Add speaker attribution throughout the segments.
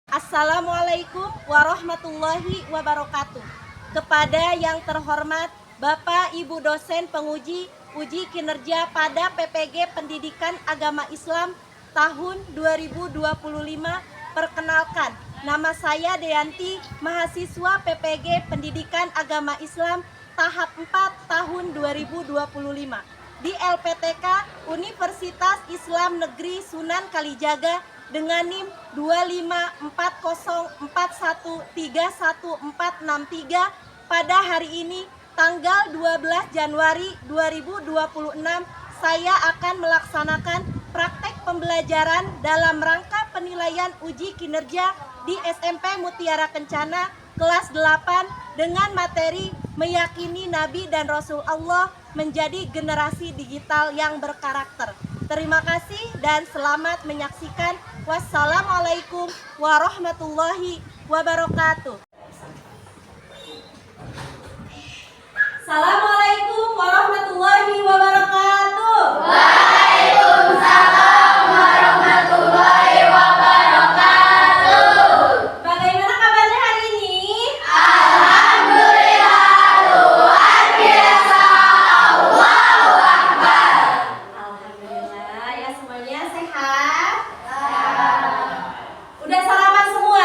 Speaker 1: Assalamualaikum warahmatullahi wabarakatuh. Kepada yang terhormat Bapak Ibu dosen penguji uji kinerja pada PPG Pendidikan Agama Islam tahun 2025, perkenalkan, nama saya Deyanti, mahasiswa PPG Pendidikan Agama Islam tahap 4 tahun 2025 di LPTK Universitas Islam Negeri Sunan Kalijaga dengan NIM 25404131463 pada hari ini tanggal 12 Januari 2026. Saya akan melaksanakan praktek pembelajaran dalam rangka penilaian uji kinerja di SMP Mutiara Kencana kelas 8 dengan materi meyakini Nabi dan Rasul Allah menjadi generasi digital yang berkarakter. Terima kasih dan selamat menyaksikan. Wassalamualaikum warahmatullahi wabarakatuh. Assalamualaikum warahmatullahi wabarakatuh.
Speaker 2: Waalaikumsalam warahmatullahi wabarakatuh.
Speaker 1: Bagaimana kabarnya hari ini?
Speaker 2: Alhamdulillah, luar biasa. Allahu Akbar.
Speaker 1: Alhamdulillah, ya semuanya sehat? Udah sarapan semua?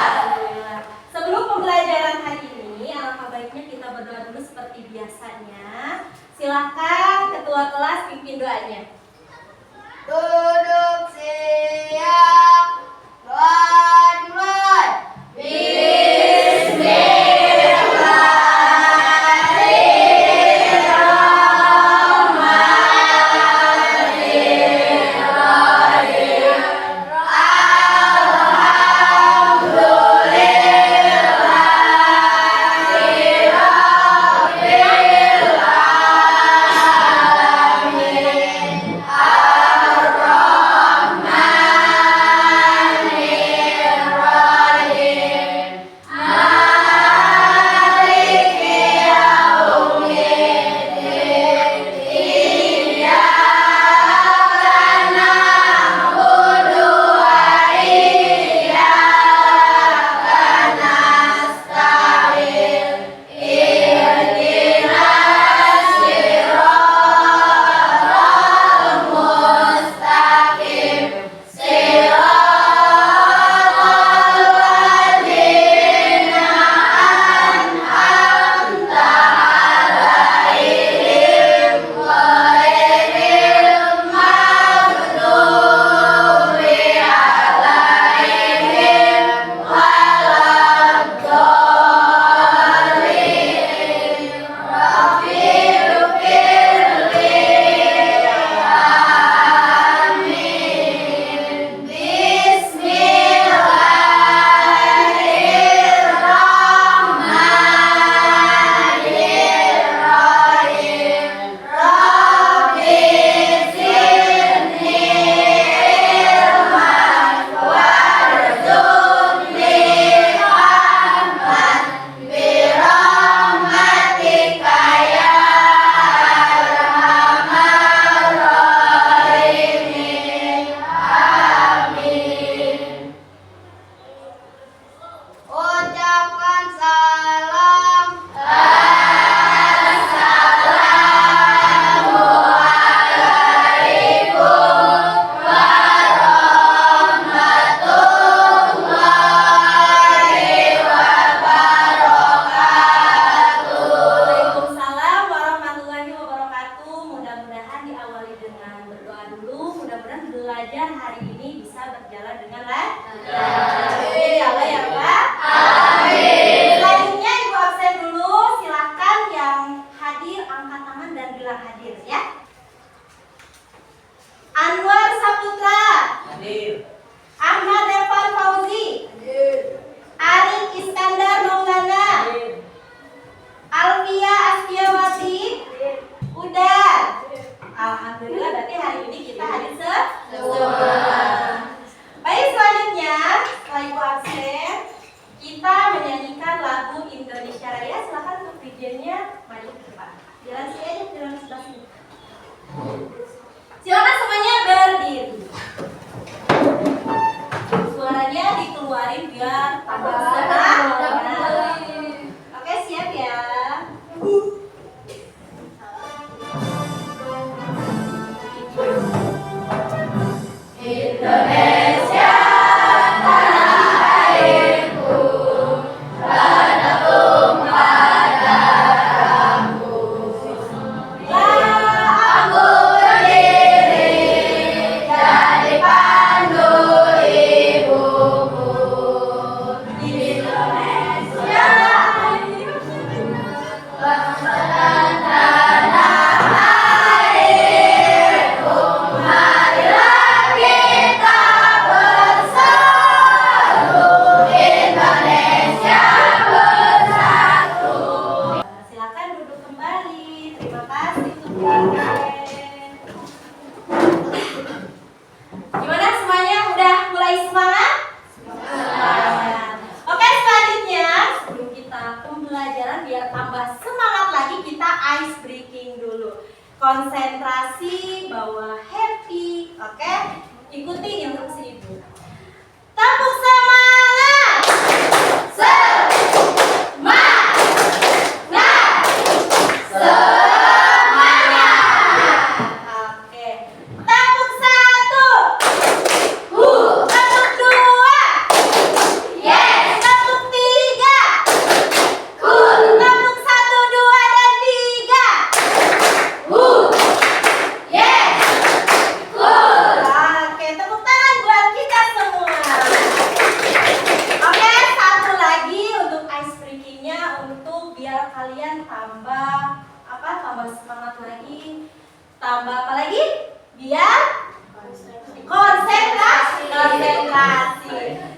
Speaker 1: Alhamdulillah. Sebelum pembelajaran hari ini, alangkah baiknya kita berdoa dulu seperti biasanya. Silakan ketua kelas pimpin doanya.
Speaker 2: Duduk siap. Doa dimulai. Ucapkan salam.
Speaker 1: Waalaikumsalam warahmatullahi wabarakatuh. Mudah-mudahan diawali dengan berdoa dulu. Mudah-mudahan belajar hari ini bisa berjalan dengan lancar. Amin ya Allah ya Rabbal. Selanjutnya Ibu absen dulu. Silakan yang hadir angkat tangan dan bilang hadir ya. Anwar Saputra.
Speaker 3: Hadir.
Speaker 1: Ahmad Evan Fauzi. Arif Iskandar Maulana. Alfia Astiawati. Udah. Alhamdulillah berarti hari ini kita hadir semua. Baik, selanjutnya setelah Ibu absen, kita menyanyikan lagu Indonesia Raya. Silakan untuk DJ-nya maju ke depan. Jalan sini aja, jalan sebelah sini. Silakan semuanya berdiri. konsentrasi, bawa happy, oke? Ikuti instruksi ibu. Tepuk semangat. Oke. Tepuk satu. Tepuk dua. Tepuk tiga. Tepuk satu, dua, dan tiga. Oke, tepuk tangan buat kita semua. Oke, satu lagi untuk ice breaking-nya, untuk biar kalian tambah semangat lagi. Tambah apa lagi? Biar konsentrasi.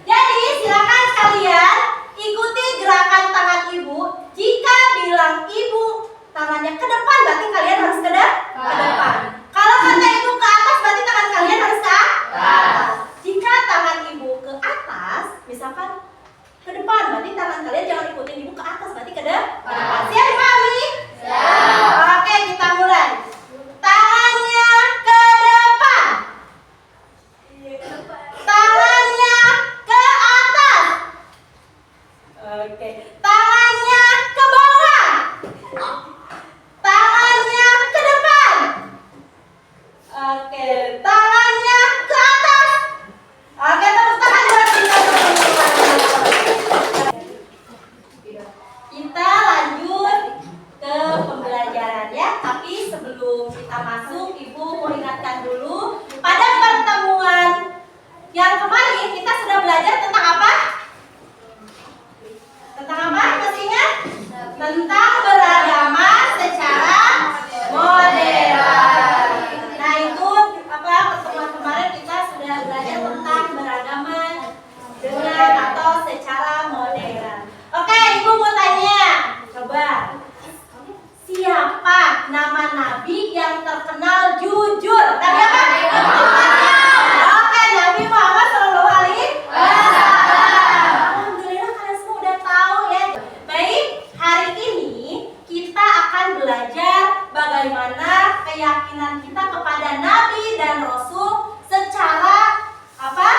Speaker 1: Jadi silakan kalian ikuti gerakan tangan ibu. Jika bilang ibu tangannya ke depan, berarti kalian harus ke depan. Kalau kata ibu ke atas, berarti tangan kalian harus ke atas. Jika tangan ibu ke atas, misalkan ke depan, berarti tangan kalian jangan ikutin ibu ke atas, berarti ke depan. Siap dipahami? Oke, kita mulai. Tangannya ke depan. Tangannya ke atas. Oke. Tangannya ke bawah. Tangannya ke depan. Oke. Tangannya ke atas. Oke, tepuk tangan buat kita semua. Kita lanjut ke pembelajaran ya. Tapi sebelum kita masuk, ibu mau ingatkan dulu, pada pertemuan yang kemarin kita sudah belajar tentang apa? Tentang apa? Masih ingat? Tentang beragama secara modern. Nah, itu pertemuan kemarin kita sudah belajar tentang beragama dengan atau secara modern. Oke, ibu mau tanya. Coba, siapa nama nabi yang terkenal jujur? Nabi apa? Oke, Nabi Muhammad SAW. Alhamdulillah kalian semua udah tahu ya. Baik, hari ini kita akan belajar bagaimana keyakinan kita kepada Nabi dan Rasul secara apa?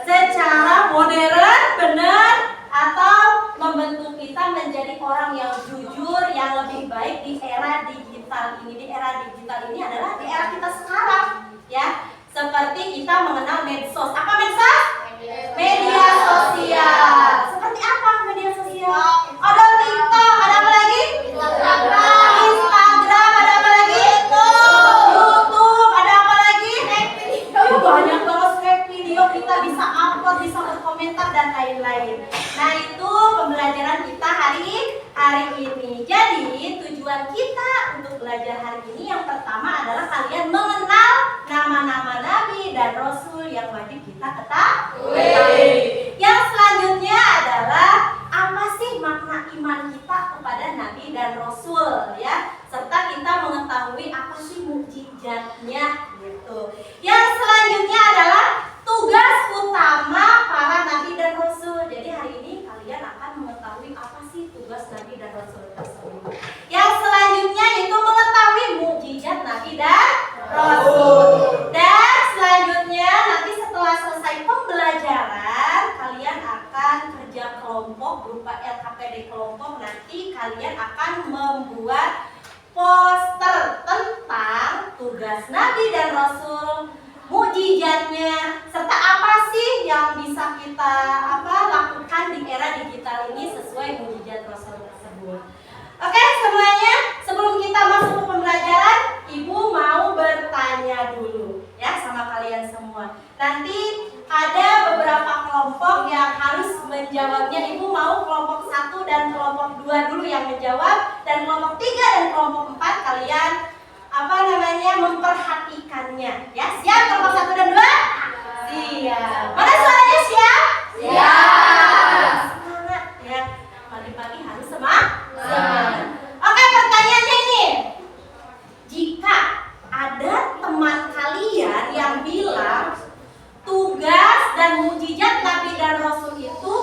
Speaker 1: Secara modern, benar, atau membentuk kita menjadi orang yang jujur, yang lebih baik di era digital ini. Di era digital ini adalah di era kita sekarang, ya. Seperti kita mengenal medsos. Apa medsos? Media sosial. Seperti apa media sosial? Ada TikTok, ada apa lagi? Instagram, ada apa lagi? YouTube, ada apa lagi? Banyak banget snack video, kita bisa upload, bisa berkomentar dan lain-lain. Nah, itu pembelajaran kita hari ini. Jadi tujuan kita untuk belajar hari ini yang pertama adalah kalian mengenal nama-nama nabi dan rasul yang wajib kita ketahui. Yang selanjutnya adalah apa sih makna iman kita kepada nabi dan rasul, ya, serta kita mengetahui apa sih mukjizatnya gitu. Yang selanjutnya adalah tugas utama para nabi dan rasul. Jadi hari ini kalian akan mengetahui apa sih tugas nabi dan rasul tersebut. Yang selanjutnya itu mengetahui mukjizat nabi dan rasul. Dan selanjutnya nanti setelah selesai pembelajaran, kalian akan kerja kelompok berupa LKPD kelompok. Nanti kalian akan membuat poster tentang tugas nabi dan rasul, mukjizatnya, serta apa sih yang bisa kita lakukan di era digital ini sesuai mukjizat rasul tersebut. Oke, semuanya, sebelum kita masuk ke pembelajaran, ibu mau bertanya dulu ya sama kalian semua. Nanti ada beberapa kelompok yang harus menjawabnya. Ibu mau kelompok 1 dan kelompok 2 dulu yang menjawab, dan kelompok 3 dan kelompok 4 kalian memperhatikannya. Ya, siap kelompok 1 dan 2? Siap. Mana suaranya siap? Siap. Semangat ya. Pagi-pagi harus semangat. Oke, pertanyaannya ini. Jika ada teman kalian yang bilang tugas dan mukjizat Nabi dan Rasul itu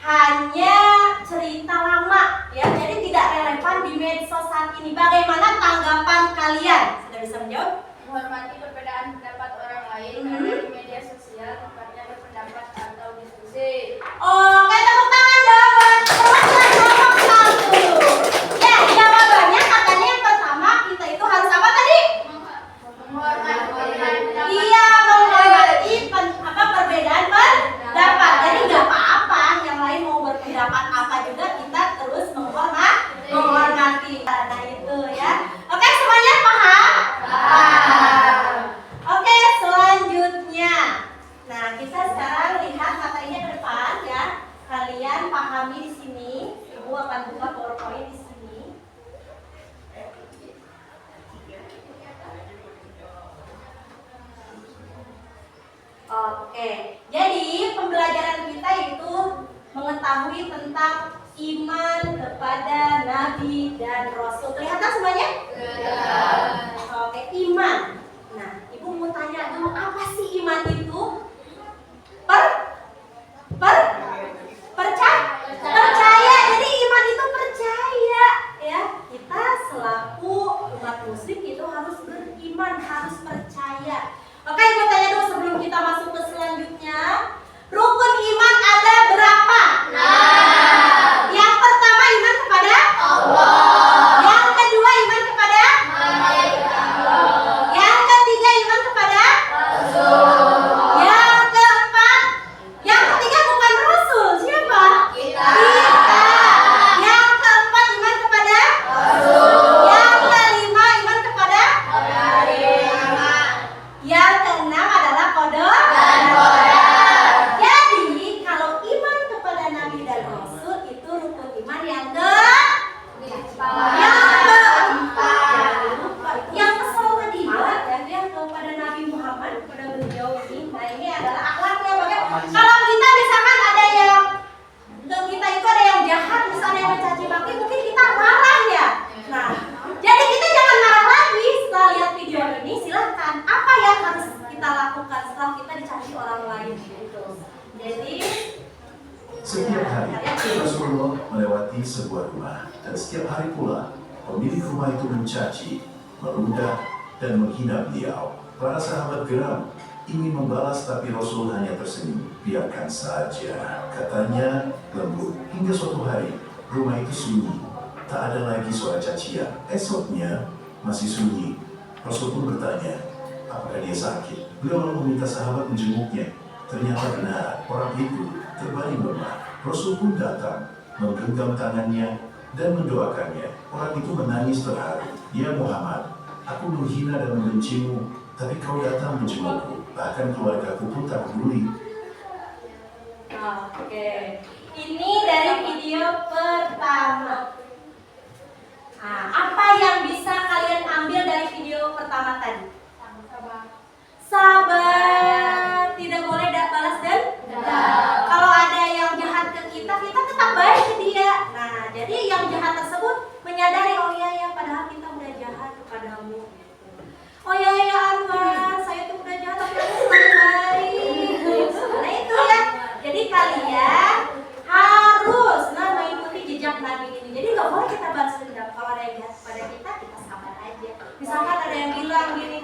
Speaker 1: hanya cerita lama, ya, jadi tidak relevan di medsos saat ini. Bagaimana tanggapan kalian? mengetahui tentang iman kepada Nabi dan Rasul. Kelihatan semuanya? Oke, iman. Nah, Ibu mau tanya dulu, apa sih iman itu? Percaya. Jadi iman itu percaya, ya. Kita selaku umat muslim itu harus beriman, harus percaya. Oke, Ibu tanya dulu sebelum kita masuk ke selanjutnya. Rukun iman ada berapa? Yang pertama iman kepada Allah. Yang kedua iman kepada Yang ketiga iman kepada Yang keempat, yang ketiga bukan Rasul, siapa? Kita. Yang keempat iman kepada Yang kelima iman kepada Yang keenam adalah qada dan qadar. Jadi kalau iman kepada Nabi dan Rasul itu rukun iman yang keempat. Jangan lupa yang kedua yang kepada Nabi Muhammad, kepada beliau ini. Nah, ini adalah akhlaknya. Kalau kita misalkan ada yang ke kita itu ada yang jahat, misalnya yang mencaci maki, mungkin kita marah ya. Nah, jadi kita jangan marah lagi setelah lihat video ini. Silahkan, apa yang harus kita lakukan setelah kita dicaci orang lain gitu. Jadi
Speaker 3: setiap hari Rasulullah melewati sebuah rumah, dan setiap hari pula pemilik rumah itu mencaci, meludah, dan menghina beliau. Para sahabat geram, ingin membalas, tapi Rasul hanya tersenyum. Biarkan saja, katanya lembut. Hingga suatu hari rumah itu sunyi, tak ada lagi suara cacian. Esoknya masih sunyi. Rasul pun bertanya, apakah dia sakit? Beliau lalu meminta sahabat menjenguknya. Ternyata benar, orang itu terbaring lemah. Rasul pun datang, menggenggam tangannya dan mendoakannya. Orang itu menangis terharu. Ya Muhammad, aku menghina dan membencimu, tapi kau datang menjengukku. Bahkan keluargaku pun tak peduli.
Speaker 1: Oke, ini dari video pertama. Nah, apa yang bisa kalian ambil dari video pertama tadi? Sabar, tidak boleh balas dendam. Kalau ada yang jahat ke kita, kita tetap baik ke dia. Nah, jadi yang jahat tersebut menyadari, oh iya ya, padahal kita udah jahat kepadamu. Oh iya ya Anwar, saya tuh udah jahat tapi aku selalu baik. Nah itu ya. Jadi kalian harus mengikuti jejak Nabi ini. Jadi nggak boleh kita balas dendam. Kalau ada yang jahat kepada kita, kita sabar aja. Misalkan ada yang bilang gini,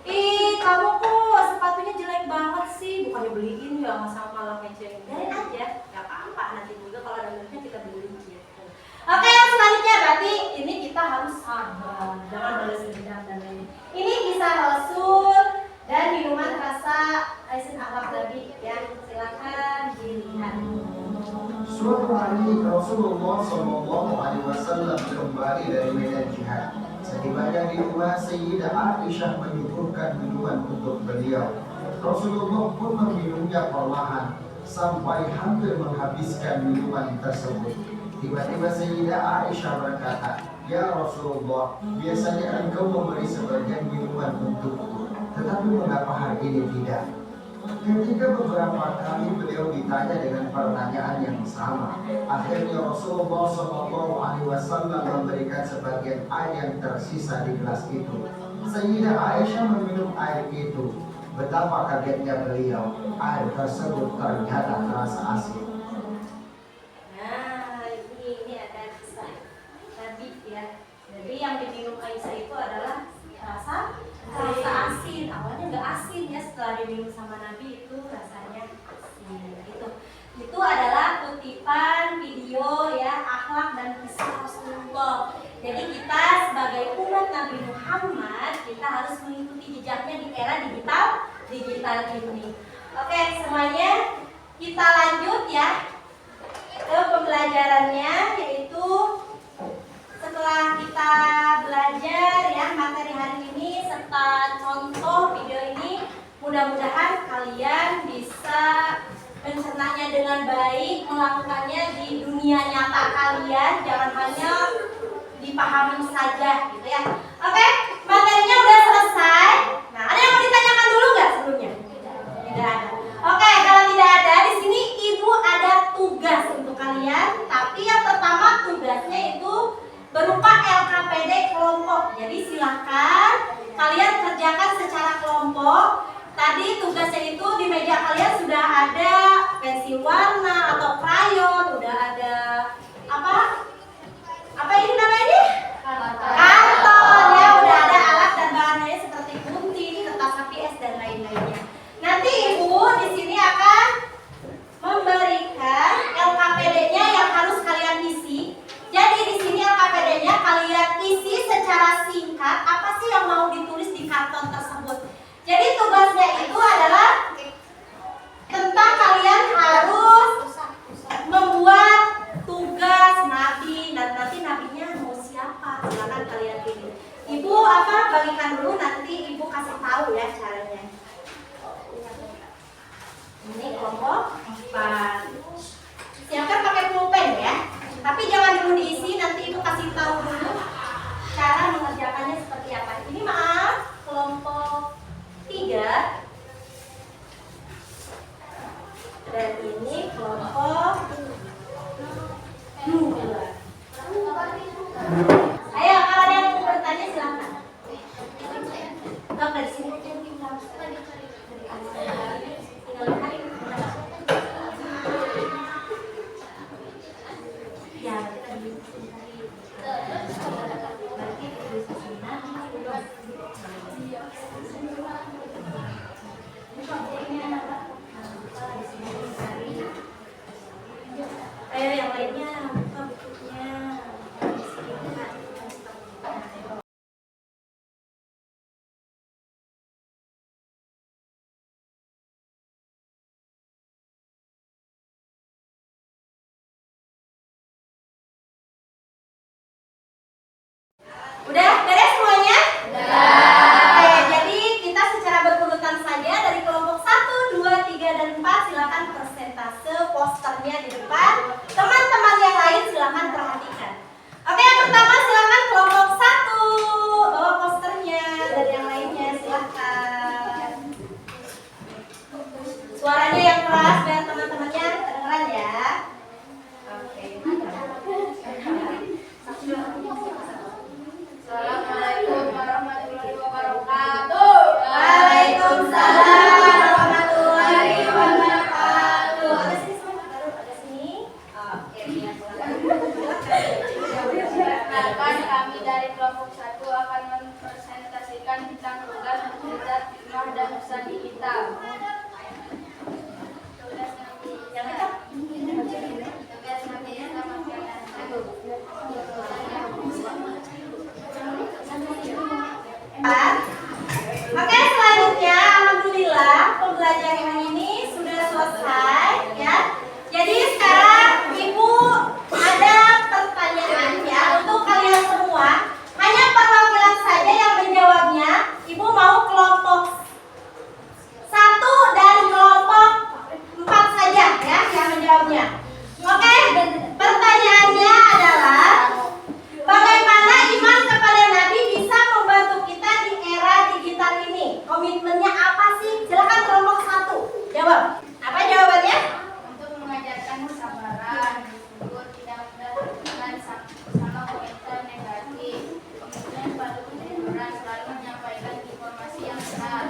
Speaker 1: ih kamu kok sepatunya jelek banget sih, bukannya beliin ya, masa malah ngecewain. Biarin aja, nggak apa-apa, nanti juga kalau ada duitnya kita beliin gitu. Oke, yang selanjutnya berarti ini kita harus sabar, jangan balas dendam dan lain. Ini kisah Rasul dan minuman rasa aisin akhlak Nabi ya. Silakan dilihat.
Speaker 4: Suatu hari Rasulullah SAW kembali dari medan jihad. Setibanya di rumah, Sayyidah Aisyah menyuguhkan minuman untuk beliau. Rasulullah pun meminumnya perlahan sampai hampir menghabiskan minuman tersebut. Tiba-tiba Sayyidah Aisyah berkata, "Ya Rasulullah, biasanya engkau memberi sebagian minuman untukku, tetapi mengapa hari ini tidak?" Ketika beberapa kali beliau ditanya dengan pertanyaan yang sama, akhirnya Rasulullah SAW memberikan sebagian air yang tersisa di gelas itu. Sayyidah Aisyah meminum air itu. Betapa kagetnya beliau, air tersebut ternyata terasa asin.
Speaker 1: Nah, ini ada kisah Nabi ya. Jadi yang diminum Aisyah itu adalah rasa asin. Awalnya nggak asin ya, setelah diminum sama Nabi itu rasanya asin. Itu adalah kutipan video ya, akhlak dan kisah Rasulullah. Jadi kita sebagai umat Nabi Muhammad, kita harus mengikuti jejaknya di era digital ini. Oke, semuanya kita lanjut ya ke pembelajarannya, yaitu setelah kita belajar ya materi hari ini serta contoh video ini, mudah-mudahan kalian bisa mencernanya dengan baik, melakukannya di dunia nyata kalian, jangan hanya dipahami saja gitu ya. Oke, materinya udah selesai. Nah, ada yang mau ditanyakan dulu nggak sebelumnya? Tidak ada. Oke, kalau tidak ada, di sini ibu ada tugas untuk kalian. meja kalian sudah ada pensil warna atau krayon, udah ada apa ini namanya? Karton ya, udah ada alat dan bahannya seperti gunting, kertas HPS dan lain-lainnya. Nanti Ibu di sini akan memberikan LKPD-nya yang harus kalian isi. Jadi di sini LKPD-nya kalian isi secara singkat apa sih yang mau ditulis di karton tersebut. Jadi tugasnya itu adalah tentang kalian harus membuat tugas nabi dan nanti nabinya mau siapa, silakan kalian pilih. Ibu bagikan dulu, nanti Ibu kasih tahu ya caranya. Ini kelompok 4. Siapkan pakai pulpen ya. Tapi jangan dulu diisi, nanti Ibu kasih tahu dulu cara mengerjakannya seperti apa. Ini maaf, kelompok 3. Dan ini kelompok 2. Ayo, kalau ada yang mau bertanya silakan. Dari sini. Ya, ayo yang lainnya buka bukunya. Udah beres semuanya? Oke, jadi kita secara berurutan saja dari kelompok 1, 2, 3, dan 4 silakan persentase posternya di depan. Teman-teman yang lain silakan perhatikan. Oke, yang pertama silakan kelompok 1 bawa posternya, dan yang lainnya silakan. Suaranya yang keras biar teman-temannya kedengeran ya. Oke.
Speaker 2: Assalamualaikum warahmatullahi wabarakatuh.
Speaker 1: Waalaikumsalam warahmatullahi wabarakatuh. Ada sini semua, ada sini. Oke, ya
Speaker 2: Perkenalkan, kami dari kelompok 1 akan mempresentasikan tentang tugas mukjizat hikmah dan pesan digital.
Speaker 1: yang itu.
Speaker 2: Tugas nabinya sama
Speaker 1: Oke, selanjutnya alhamdulillah pembelajaran ini sudah selesai ya. Jadi sekarang Ibu ada pertanyaan ya untuk kalian semua. Hanya perwakilan saja yang menjawabnya. Ibu mau kelompok 1 dan kelompok 4 saja ya yang menjawabnya. Oke, pertanyaannya adalah bagaimana iman kepada Nabi bisa membantu kita di era digital ini? Komitmennya apa sih? Silakan kelompok 1 jawab. Apa jawabannya?
Speaker 2: untuk mengajarkan kesabaran, bersyukur, tidak mudah tertekan sama komentar negatif, kemudian patuh kejujuran, selalu menyampaikan informasi yang benar.